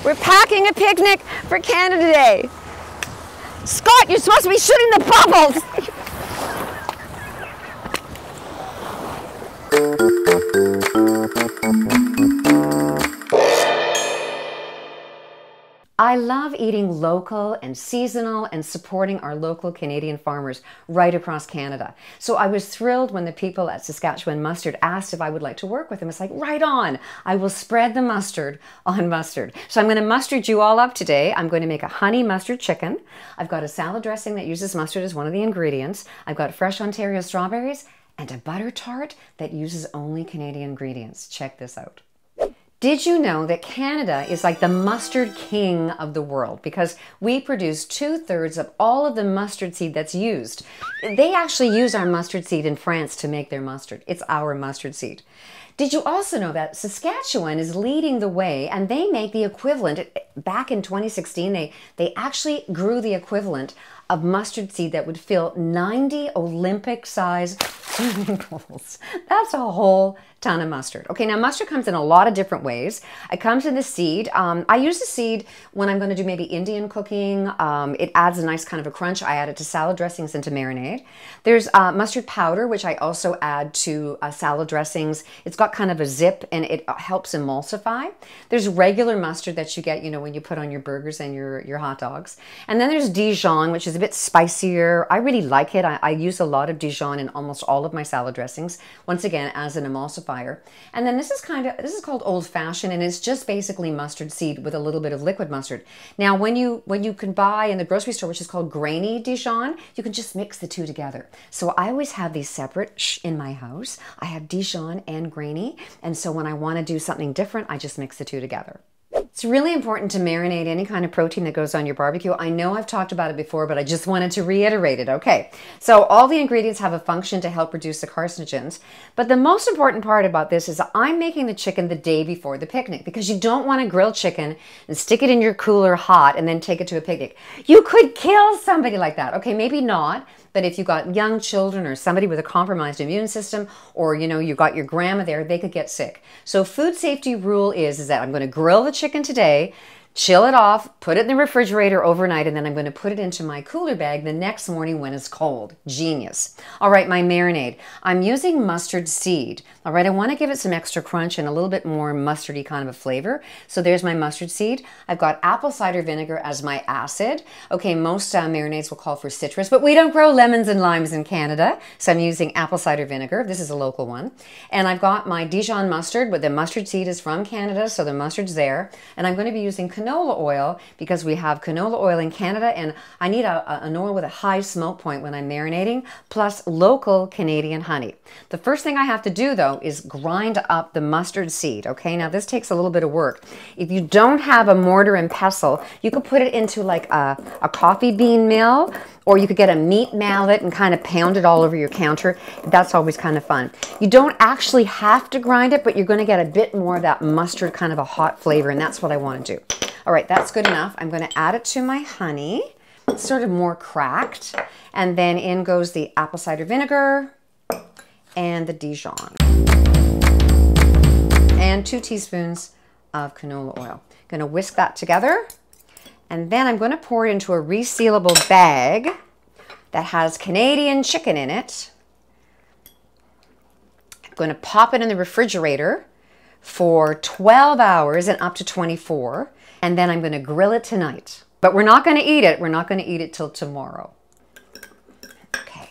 We're packing a picnic for Canada Day. Scott, you're supposed to be shooting the bubbles. I love eating local and seasonal and supporting our local Canadian farmers right across Canada. So I was thrilled when the people at Saskatchewan Mustard asked if I would like to work with them. It's like, right on. I will spread the mustard on mustard. So I'm going to mustard you all up today. I'm going to make a honey mustard chicken. I've got a salad dressing that uses mustard as one of the ingredients. I've got fresh Ontario strawberries and a butter tart that uses only Canadian ingredients. Check this out. Did you know that Canada is like the mustard king of the world because we produce 2/3 of all of the mustard seed that's used? They actually use our mustard seed in France to make their mustard. It's our mustard seed. Did you also know that Saskatchewan is leading the way and they make the equivalent, back in 2016, they actually grew the equivalent of mustard seed that would fill 90 Olympic-sized swimming pools. That's a whole ton of mustard. Okay, now mustard comes in a lot of different ways. It comes in the seed. I use the seed when I'm going to do maybe Indian cooking. It adds a nice kind of a crunch. I add it to salad dressings and to marinade. There's mustard powder, which I also add to salad dressings. It's got kind of a zip and it helps emulsify. There's regular mustard that you get, you know, when you put on your burgers and your hot dogs. And then there's Dijon, which is a bit spicier. I really like it. I use a lot of Dijon in almost all of my salad dressings, once again as an emulsifier. And then this is called old fashioned, and it's just basically mustard seed with a little bit of liquid mustard. Now when you can buy in the grocery store, which is called grainy Dijon, you can just mix the two together. So I always have these separate in my house. I have Dijon and grainy, and so when I want to do something different, I just mix the two together. It's really important to marinate any kind of protein that goes on your barbecue. I know I've talked about it before, but I just wanted to reiterate it. Okay, so all the ingredients have a function to help reduce the carcinogens. But the most important part about this is I'm making the chicken the day before the picnic because you don't want to grill chicken and stick it in your cooler hot and then take it to a picnic. You could kill somebody like that. Okay, maybe not. But if you've got young children or somebody with a compromised immune system, or you know, you've got your grandma there, they could get sick. So food safety rule is that I'm going to grill the chicken today, chill it off, put it in the refrigerator overnight, and then I'm going to put it into my cooler bag the next morning when it's cold. Genius. All right, my marinade. I'm using mustard seed. All right, I want to give it some extra crunch and a little bit more mustardy kind of a flavor. So there's my mustard seed. I've got apple cider vinegar as my acid. Okay, most marinades will call for citrus, but we don't grow lemons and limes in Canada, so I'm using apple cider vinegar. This is a local one. And I've got my Dijon mustard, but the mustard seed is from Canada, so the mustard's there. And I'm going to be using canola oil because we have canola oil in Canada, and I need an oil with a high smoke point when I'm marinating, plus local Canadian honey. The first thing I have to do though is grind up the mustard seed. Okay, now this takes a little bit of work. If you don't have a mortar and pestle, you could put it into like a coffee bean mill, or you could get a meat mallet and kind of pound it all over your counter. That's always kind of fun. You don't actually have to grind it, but you're going to get a bit more of that mustard kind of a hot flavor, and that's what I want to do. All right, that's good enough. I'm going to add it to my honey. It's sort of more cracked. And then in goes the apple cider vinegar and the Dijon. And 2 teaspoons of canola oil. Going to whisk that together. And then I'm going to pour it into a resealable bag that has Canadian chicken in it. I'm going to pop it in the refrigerator for 12 hours and up to 24. And then I'm going to grill it tonight. But we're not going to eat it. We're not going to eat it till tomorrow. Okay.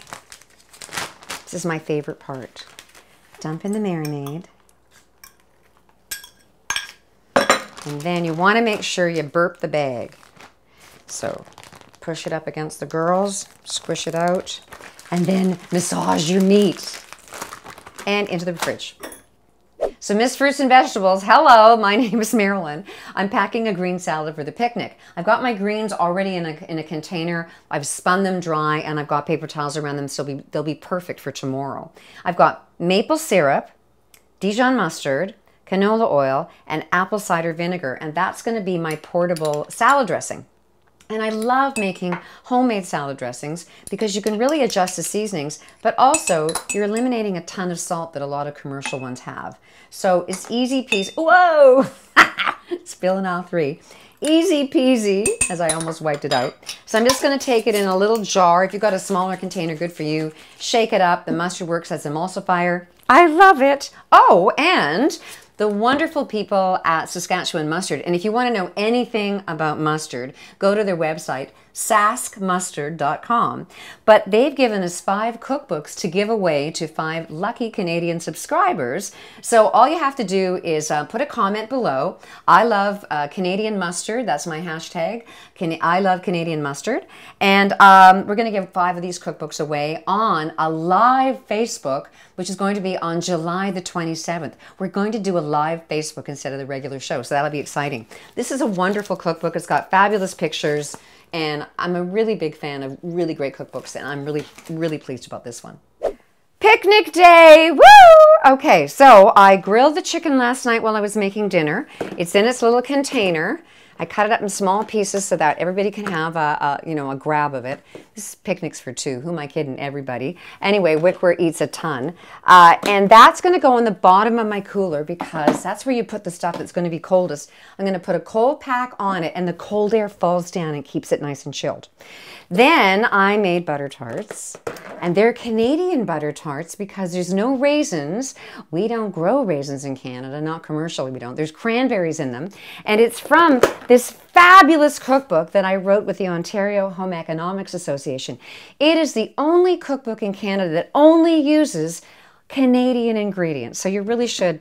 This is my favorite part. Dump in the marinade. And then you want to make sure you burp the bag. So push it up against the girls, squish it out, and then massage your meat. And into the fridge. So Miss Fruits and Vegetables, hello, my name is Marilyn. I'm packing a green salad for the picnic. I've got my greens already in a container. I've spun them dry and I've got paper towels around them, so they'll be perfect for tomorrow. I've got maple syrup, Dijon mustard, canola oil, and apple cider vinegar, and that's going to be my portable salad dressing. And I love making homemade salad dressings because you can really adjust the seasonings, but also you're eliminating a ton of salt that a lot of commercial ones have. So it's easy peasy. Whoa! spilling all three. Easy peasy, as I almost wiped it out. So I'm just going to take it in a little jar. If you've got a smaller container, good for you. Shake it up. The mustard works as an emulsifier. I love it. Oh, and the wonderful people at Saskatchewan Mustard. And if you want to know anything about mustard, go to their website, saskmustard.com. But they've given us 5 cookbooks to give away to 5 lucky Canadian subscribers. So all you have to do is put a comment below. I love Canadian mustard. That's my hashtag. I love Canadian mustard. And we're going to give 5 of these cookbooks away on a live Facebook, which is going to be on July the 27th. We're going to do a live Facebook instead of the regular show, so that'll be exciting. This is a wonderful cookbook. It's got fabulous pictures, and I'm a really big fan of really great cookbooks, and I'm really pleased about this one. Picnic day! Woo! Okay, so I grilled the chicken last night while I was making dinner. It's in its little container. I cut it up in small pieces so that everybody can have a grab of it. This is picnics for 2. Who am I kidding? Everybody. Anyway, Wickware eats a ton. And that's going to go in the bottom of my cooler because that's where you put the stuff that's going to be coldest. I'm going to put a cold pack on it and the cold air falls down and keeps it nice and chilled. Then I made butter tarts, and they're Canadian butter tarts because there's no raisins. We don't grow raisins in Canada, not commercially we don't. There's cranberries in them, and it's from this fabulous cookbook that I wrote with the Ontario Home Economics Association. It is the only cookbook in Canada that only uses Canadian ingredients, so you really should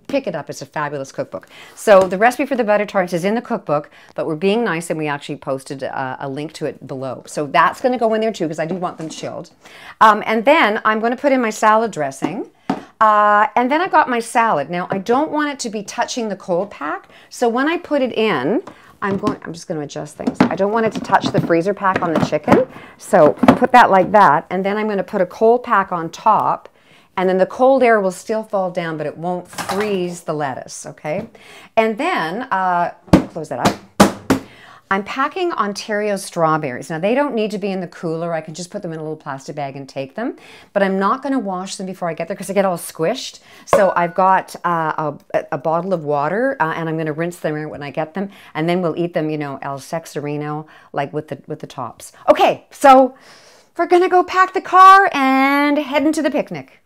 pick it up. It's a fabulous cookbook. So the recipe for the butter tarts is in the cookbook, but we're being nice and we actually posted a link to it below. So that's going to go in there too because I do want them chilled. And then I'm going to put in my salad dressing. And then I got my salad. Now I don't want it to be touching the cold pack, so when I put it in, I'm just going to adjust things. I don't want it to touch the freezer pack on the chicken, so put that like that, and then I'm going to put a cold pack on top. And then the cold air will still fall down, but it won't freeze the lettuce, okay? And then, close that up. I'm packing Ontario strawberries. Now, they don't need to be in the cooler. I can just put them in a little plastic bag and take them. But I'm not going to wash them before I get there because they get all squished. So I've got a bottle of water, and I'm going to rinse them when I get them. And then we'll eat them, you know, el sexarino, like with the tops. Okay, so we're gonna go pack the car and head into the picnic.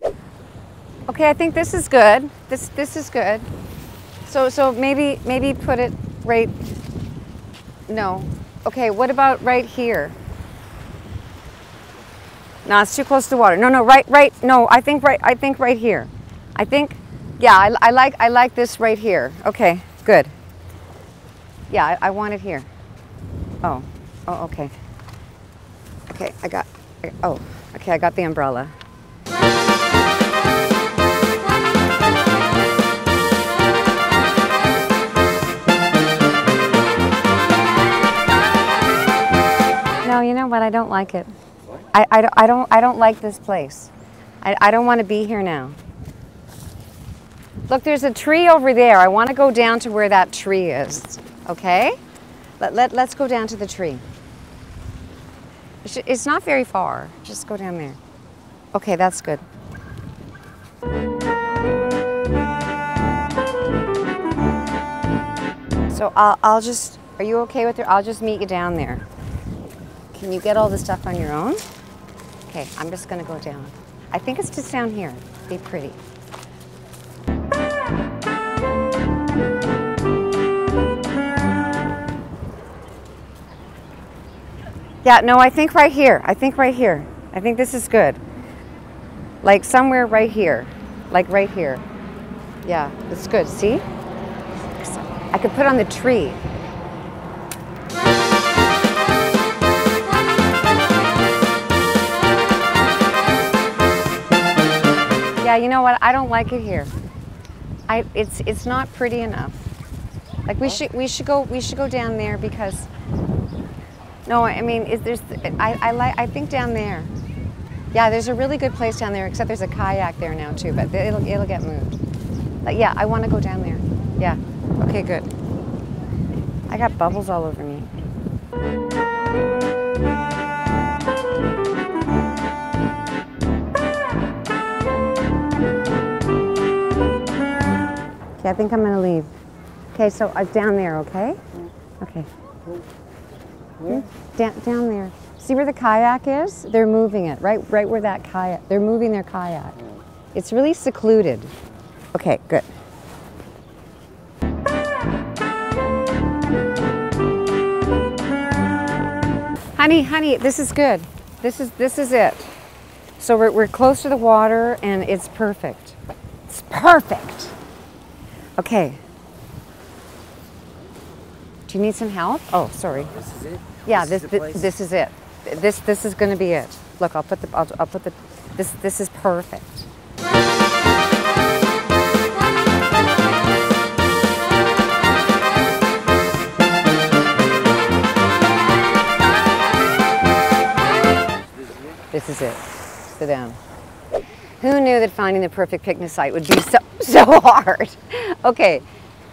Okay, I think this is good. This is good. So maybe put it right. No. Okay, what about right here? No, it's too close to the water. No, right. No, I think right here. I think, yeah, I like this right here. Okay, good. Yeah, I want it here. Oh, okay. Okay, I got the umbrella. No, you know what? I don't like it. I don't like this place. I don't want to be here now. Look, there's a tree over there. I want to go down to where that tree is. Okay? Let's go down to the tree. It's not very far. Just go down there. Okay, that's good. So I'll just, are you okay with it? I'll just meet you down there. Can you get all the stuff on your own? Okay, I'm just gonna go down. I think it's just down here. Be pretty. Yeah, no, I think right here. I think this is good. Like somewhere right here. Like right here. Yeah, it's good. See? I could put on the tree. Yeah, you know what? I don't like it here. It's not pretty enough. Like we should go down there because. No, I mean, I think down there. Yeah, there's a really good place down there, except there's a kayak there now too, but it'll get moved. But yeah, I want to go down there. Yeah. Okay, good. I got bubbles all over me. Okay, I think I'm gonna leave. Okay, so down there, okay? Okay. Where? Down there. See where the kayak is? They're moving it, right where that kayak, they're moving their kayak. It's really secluded. Okay, good. Honey, this is good. This is it. So we're close to the water and it's perfect. It's perfect. Okay. Do you need some help? Oh, sorry. This is it? Yeah, this is it. This is going to be it. Look, I'll put the this is perfect. This is it. Sit down. Who knew that finding the perfect picnic site would be so hard? Okay,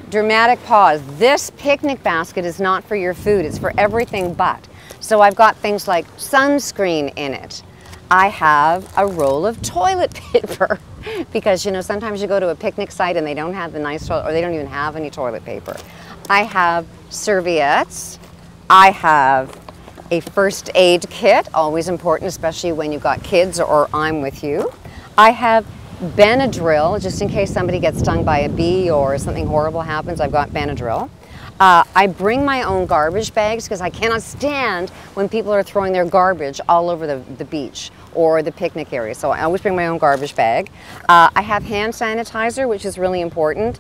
dramatic pause. This picnic basket is not for your food, it's for everything but. So I've got things like sunscreen in it. I have a roll of toilet paper because, you know, sometimes you go to a picnic site and they don't have the nice toilet, or they don't even have any toilet paper. I have serviettes. I have a first aid kit, always important, especially when you've got kids or I'm with you. I have Benadryl, just in case somebody gets stung by a bee or something horrible happens, I've got Benadryl. I bring my own garbage bags because I cannot stand when people are throwing their garbage all over the beach or the picnic area. So I always bring my own garbage bag. I have hand sanitizer, which is really important,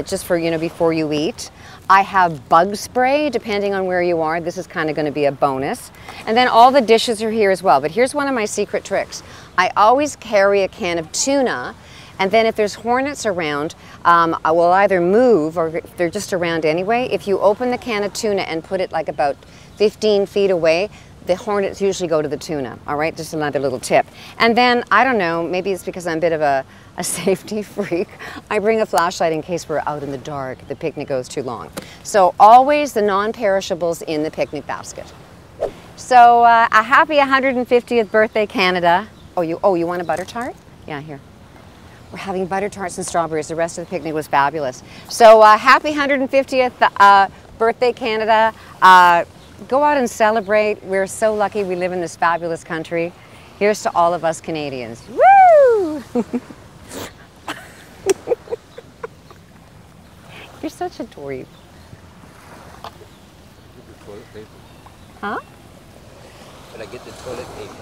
just for, you know, before you eat. I have bug spray, depending on where you are. This is kind of going to be a bonus. And then all the dishes are here as well. But here's one of my secret tricks. I always carry a can of tuna, and then if there's hornets around, I will either move, or if they're just around anyway, if you open the can of tuna and put it like about 15 feet away, the hornets usually go to the tuna, all right? Just another little tip. And then, I don't know, maybe it's because I'm a bit of a safety freak, I bring a flashlight in case we're out in the dark, the picnic goes too long. So always the non-perishables in the picnic basket. So a happy 150th birthday, Canada. Oh, you want a butter tart? Yeah, here. We're having butter tarts and strawberries. The rest of the picnic was fabulous. So happy 150th birthday, Canada. Go out and celebrate. We're so lucky we live in this fabulous country. Here's to all of us Canadians. Woo! You're such a dweeb. Get the toilet paper. Huh? But I get the toilet paper.